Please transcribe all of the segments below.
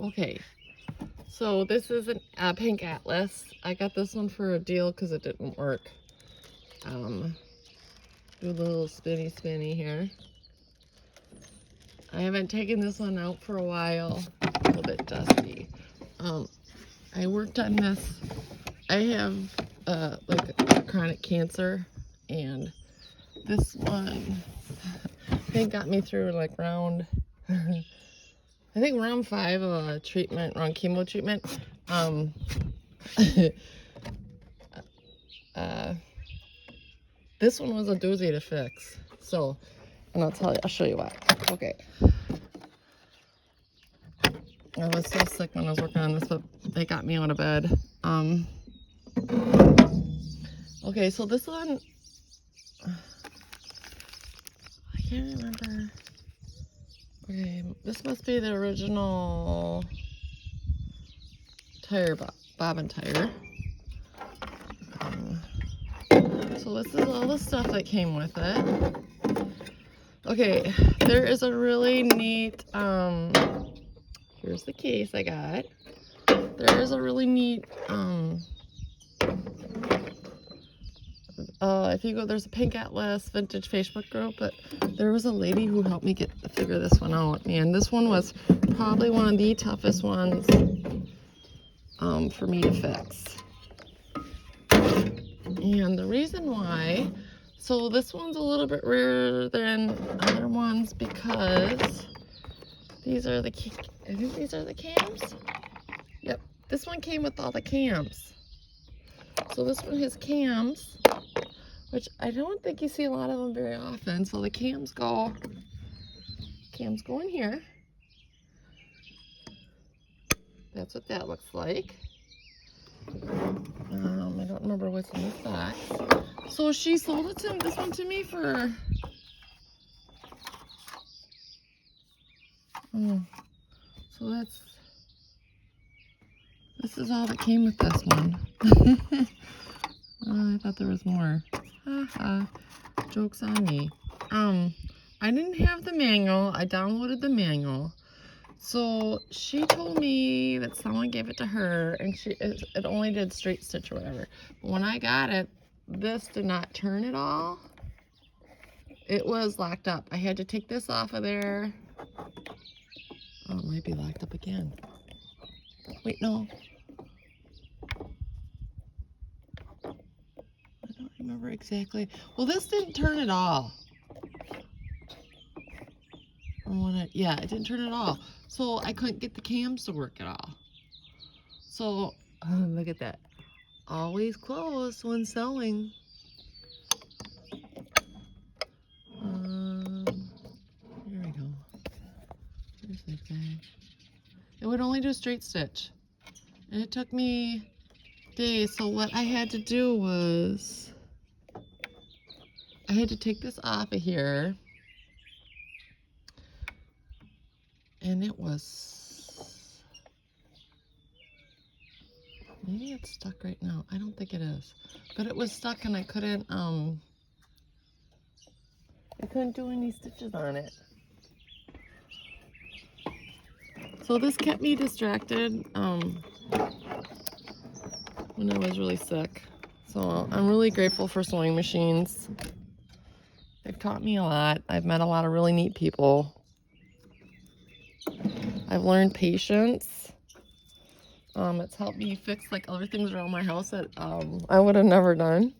Okay, so this is a pink atlas. I got this one for a deal because it didn't work. Do a little spinny here. I haven't taken this one out for a while. A little bit dusty. I worked on this. I have like chronic cancer, and this one I think got me through like round I think round 5 of treatment, around chemo treatment. This one was a doozy to fix. So, and I'll show you why. Okay. I was so sick when I was working on this, but they got me out of bed. Okay, so this one, I can't remember. Okay, this must be the original tire, bobbin tire. So this is all the stuff that came with it. Okay, there is a really neat, here's the case I got. There is a really neat, if you go, there's a Pink Atlas Vintage Facebook group, but there was a lady who helped me figure this one out. And this one was probably one of the toughest ones for me to fix. And the reason why, so this one's a little bit rarer than other ones because these are the, I think these are the cams. Yep, this one came with all the cams. So this one has cams, which I don't think you see a lot of them very often. So the cams go in here. That's what that looks like. I don't remember what's in this box. So she sold this one to me for, so this is all that came with this one. I thought there was more. Haha, joke's on me. I didn't have the manual. I downloaded the manual. So she told me that someone gave it to her and it only did straight stitch or whatever. But when I got it, this did not turn at all. It was locked up. I had to take this off of there. Oh, it might be locked up again. Wait, no. I don't remember exactly. Well, this didn't turn at all. Yeah, it didn't turn at all. So I couldn't get the cams to work at all. So, look at that. Always closed when sewing. Here we go. There's that guy. It would only do straight stitch. And it took me days. So what I had to do was, I had to take this off of here. And it was, maybe it's stuck right now. I don't think it is. But it was stuck and I couldn't do any stitches on it. So this kept me distracted when I was really sick. So I'm really grateful for sewing machines. They've taught me a lot. I've met a lot of really neat people. I've learned patience. It's helped me fix like other things around my house that I would have never done.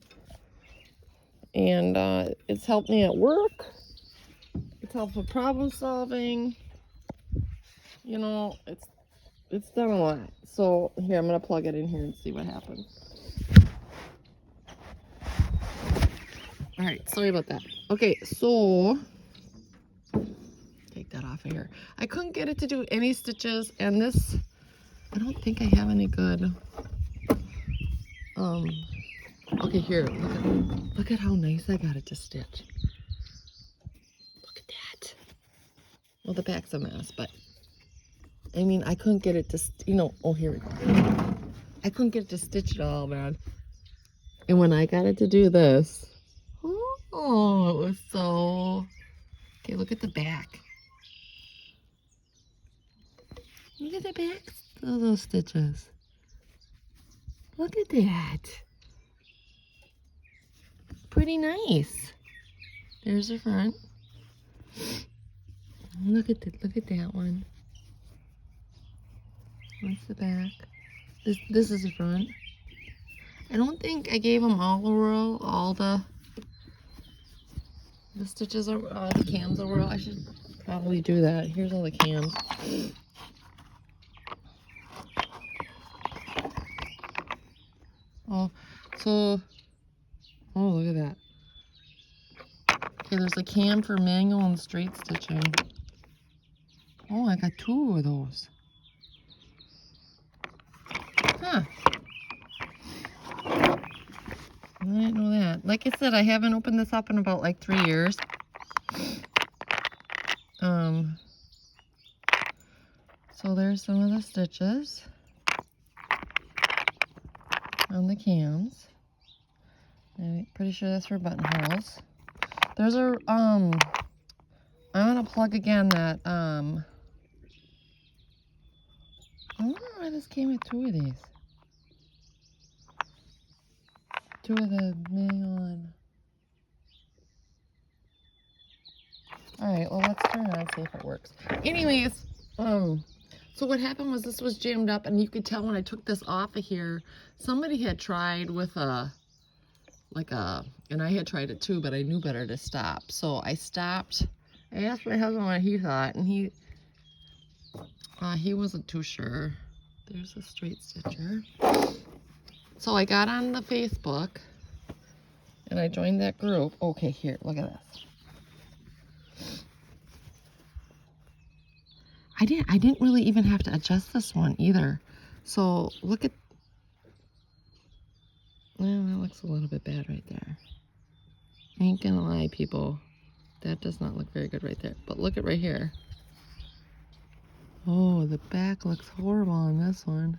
And it's helped me at work. It's helped with problem solving. You know, it's done a lot. So here, I'm gonna plug it in here and see what happens. All right, sorry about that. Okay, so take that off of here. I couldn't get it to do any stitches, and this, I don't think I have any good. Okay, here, look at how nice I got it to stitch. Look at that. Well, the back's a mess, but I mean, I couldn't get it to, oh, here we go. I couldn't get it to stitch at all, man. And when I got it to do this, oh, it was so, okay, look at the back. Look at the back of those stitches. Look at that. Pretty nice. There's the front. Look at that one. That's the back. This is the front. I don't think I gave them all a row, all the stitches, all the cams a row. I should probably do that. Here's all the cams. Oh, so, oh, look at that. Okay, there's a cam for manual and straight stitching. Oh, I got 2 of those. Huh. I didn't know that. Like I said, I haven't opened this up in about like 3 years. So there's some of the stitches on the cams. I'm pretty sure that's for buttonholes. There's a, I'm gonna plug again that, I don't know why this came with 2 of these. 2 of the manual and... Alright, well let's turn it on, see if it works. Anyways, so what happened was this was jammed up, and you could tell when I took this off of here, somebody had tried with and I had tried it too, but I knew better to stop. So I stopped. I asked my husband what he thought, and he wasn't too sure. There's a straight stitcher. So I got on the Facebook, and I joined that group. Okay, here, look at this. I didn't really even have to adjust this one either. So look at, well, that looks a little bit bad right there. I ain't gonna lie, people. That does not look very good right there. But look at right here. Oh, the back looks horrible on this one.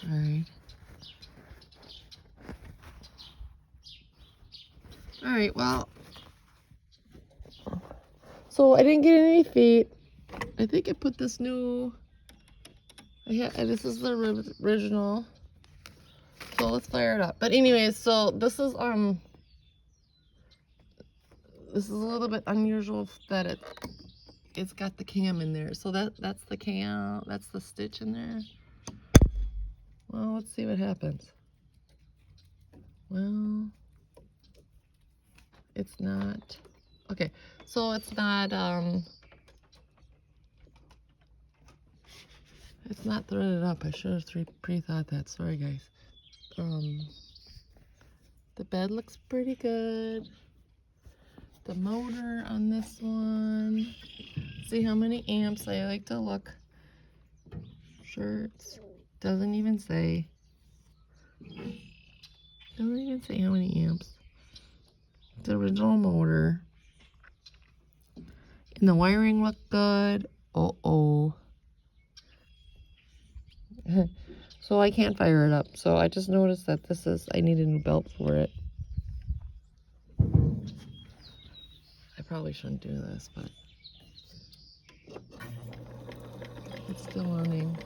Alright. Alright, well. So I didn't get any feet. I think I put this new... this is the original. So let's fire it up. But anyways, so this is a little bit unusual that it's got the cam in there. So that's the cam, that's the stitch in there. Well, let's see what happens. Well, it's not. Okay, so it's not threaded up. I should have pre-thought that. Sorry, guys. The bed looks pretty good. The motor on this one. See how many amps. I like to look. Shirts. Doesn't even say. Doesn't even say how many amps. The original motor. And the wiring looked good. Uh-oh. So I can't fire it up. So I just noticed that I need a new belt for it. I probably shouldn't do this, but it's still running.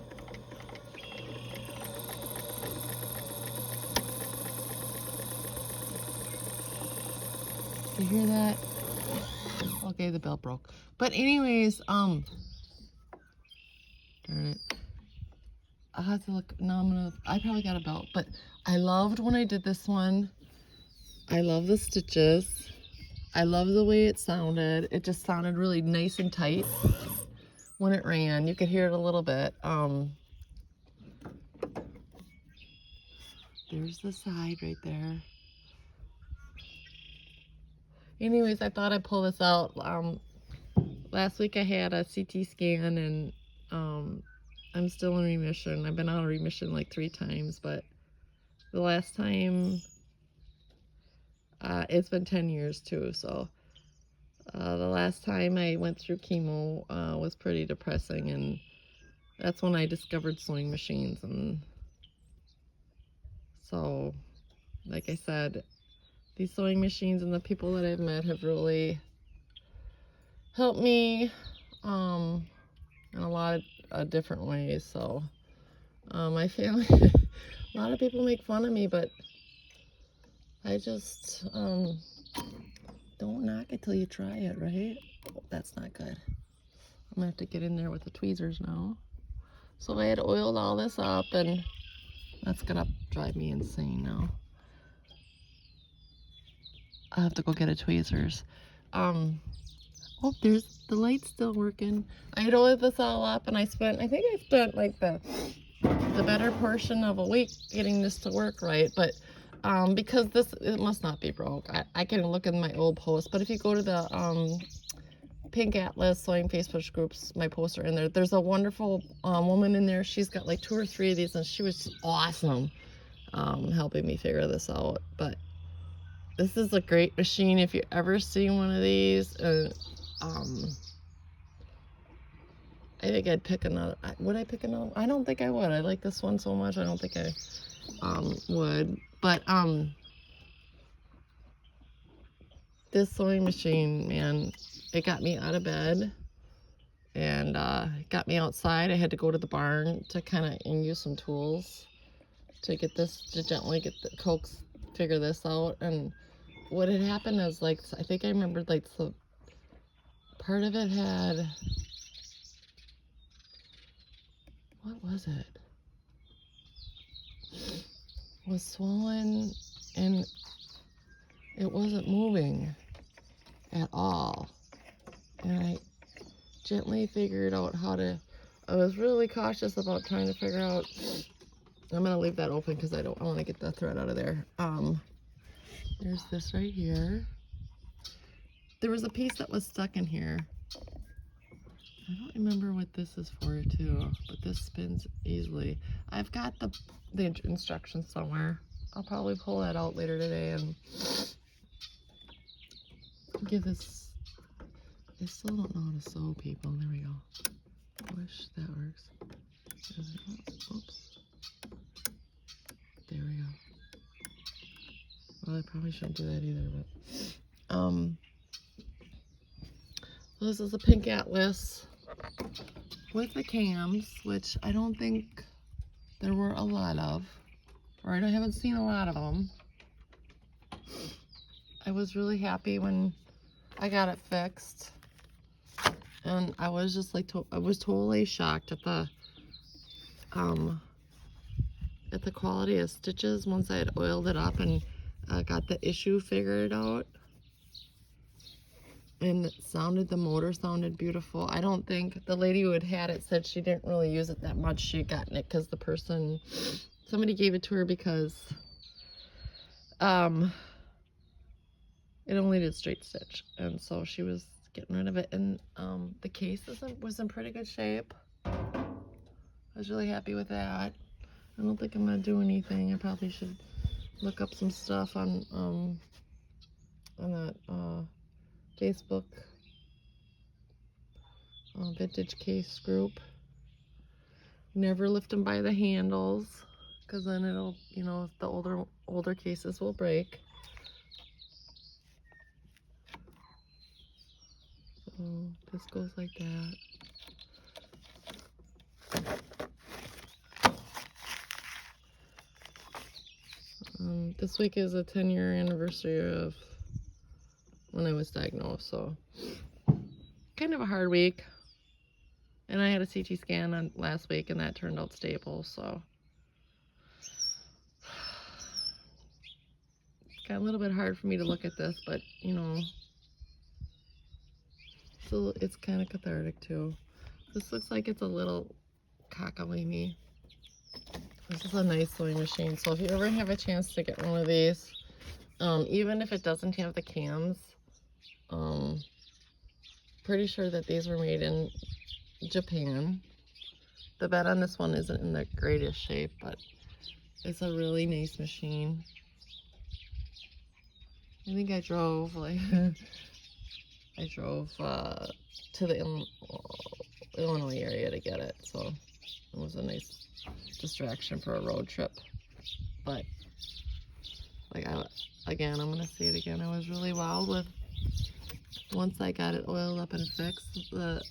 You hear that? Okay, the belt broke. But anyways, darn it. I'll have to look. No, I probably got a belt, but I loved when I did this one. I love the stitches. I love the way it sounded. It just sounded really nice and tight when it ran. You could hear it a little bit. There's the side right there. Anyways, I thought I'd pull this out. Last week I had a CT scan, and I'm still in remission. I've been out of remission like 3 times, but the last time, it's been 10 years too, so the last time I went through chemo was pretty depressing, and that's when I discovered sewing machines. And so, like I said, these sewing machines and the people that I've met have really helped me in a lot of different ways. So my family, a lot of people make fun of me, but I just don't knock it till you try it, right? Oh, that's not good. I'm gonna have to get in there with the tweezers now. So I had oiled all this up, and that's gonna drive me insane now. I have to go get a tweezers. Oh, there's the light's still working. I had oiled this all up, and I think I spent like the better portion of a week getting this to work right. But because it must not be broke. I can look in my old post, but if you go to the Pink Atlas Sewing Facebook groups, my posts are in there. There's a wonderful woman in there. She's got like 2 or 3 of these, and she was awesome helping me figure this out. But this is a great machine if you ever see one of these. I think I'd pick another. Would I pick another? I don't think I would. I like this one so much. I don't think I would. But this sewing machine, man, it got me out of bed and got me outside. I had to go to the barn to kind of use some tools to get this, to gently get the figure this out. And what had happened is, like, I think I remembered, like, the part of it had, what was it? Was swollen, and it wasn't moving at all. And I gently figured out how to, I was really cautious about trying to figure out, I'm gonna leave that open because I want to get the thread out of there. There's this right here. There was a piece that was stuck in here. I don't remember what this is for too, but this spins easily. I've got the instructions somewhere. I'll probably pull that out later today and give this. I still don't know how to sew, people. There we go. I wish that works. Oops. There we go. Well, I probably shouldn't do that either, but this is a Pink Atlas with the cams, which I don't think there were a lot of, or I haven't seen a lot of them. I was really happy when I got it fixed, and I was just like, I was totally shocked at the quality of stitches once I had oiled it up and got the issue figured out. And the motor sounded beautiful. I don't think, the lady who had it said she didn't really use it that much. She had gotten it because somebody gave it to her because it only did straight stitch. And so she was getting rid of it. And the case was in pretty good shape. I was really happy with that. I don't think I'm gonna do anything. I probably should look up some stuff on that Facebook vintage case group. Never lift them by the handles, because then it'll, the older cases will break. So this goes like that. This week is a 10-year anniversary of when I was diagnosed, so kind of a hard week. And I had a CT scan last week, and that turned out stable, so it's got a little bit hard for me to look at this, but so it's kind of cathartic too. This looks like it's a little cockamamie. This is a nice sewing machine, so if you ever have a chance to get one of these, even if it doesn't have the cams, pretty sure that these were made in Japan. The bed on this one isn't in the greatest shape, but it's a really nice machine. I think I drove to the Illinois area to get it, so it was a nice distraction for a road trip. But again, I'm gonna say it again, I was really wowed with once I got it oiled up and fixed, the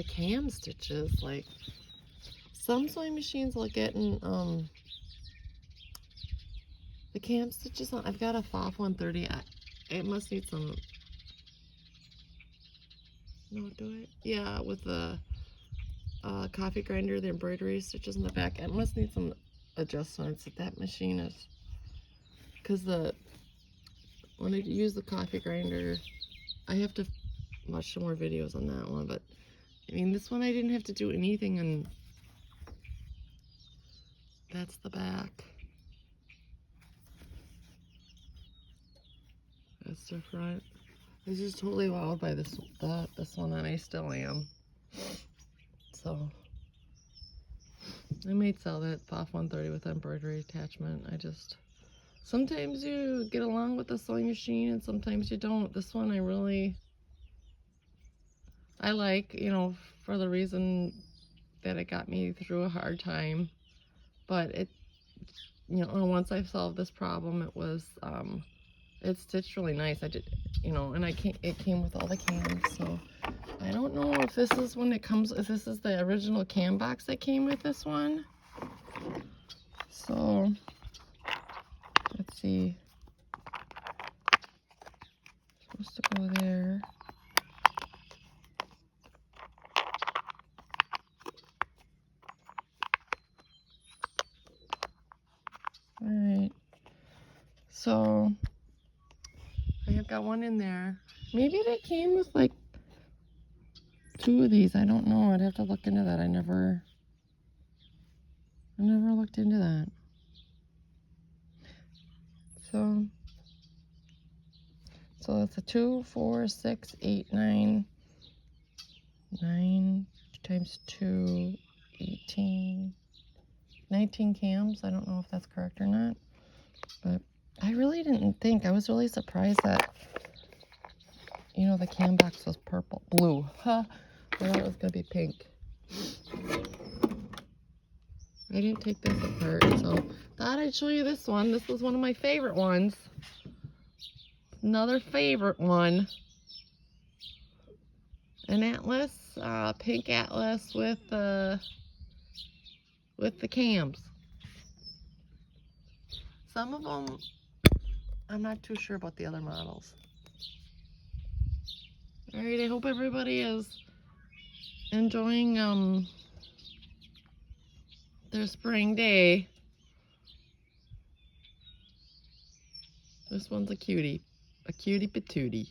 cam stitches, like some sewing machines will get in the cam stitches on. I've got a FOF 130. It must need some. No, do it. Yeah, with the coffee grinder, the embroidery stitches in the back. It must need some adjustments. That machine is, because when I use the coffee grinder, I have to watch some more videos on that one. But I mean, this one I didn't have to do anything, and that's the back. That's the front. I was just totally wowed by this one, and I still am. So I might sell that FOF 130 with embroidery attachment. Sometimes you get along with the sewing machine and sometimes you don't. This one I like, for the reason that it got me through a hard time. But once I solved this problem, it stitched really nice. And it came with all the cams. So I don't know if this is if this is the original cam box that came with this one. So let's see. Supposed to go there. All right. So I have got one in there. Maybe they came with like 2 of these. I don't know. I'd have to look into that. I never looked into that. So it's a 2, 4, 6, 8, 9 times 2, 18, 19 cams. I don't know if that's correct or not, but I really didn't think. I was really surprised that, the cam box was blue. Huh? I thought it was going to be pink. I didn't take this apart, so thought I'd show you this one. This was one of my favorite ones. Another favorite one. An atlas, pink atlas with the cams. Some of them, I'm not too sure about the other models. All right, I hope everybody is enjoying their spring day. This one's a cutie patootie.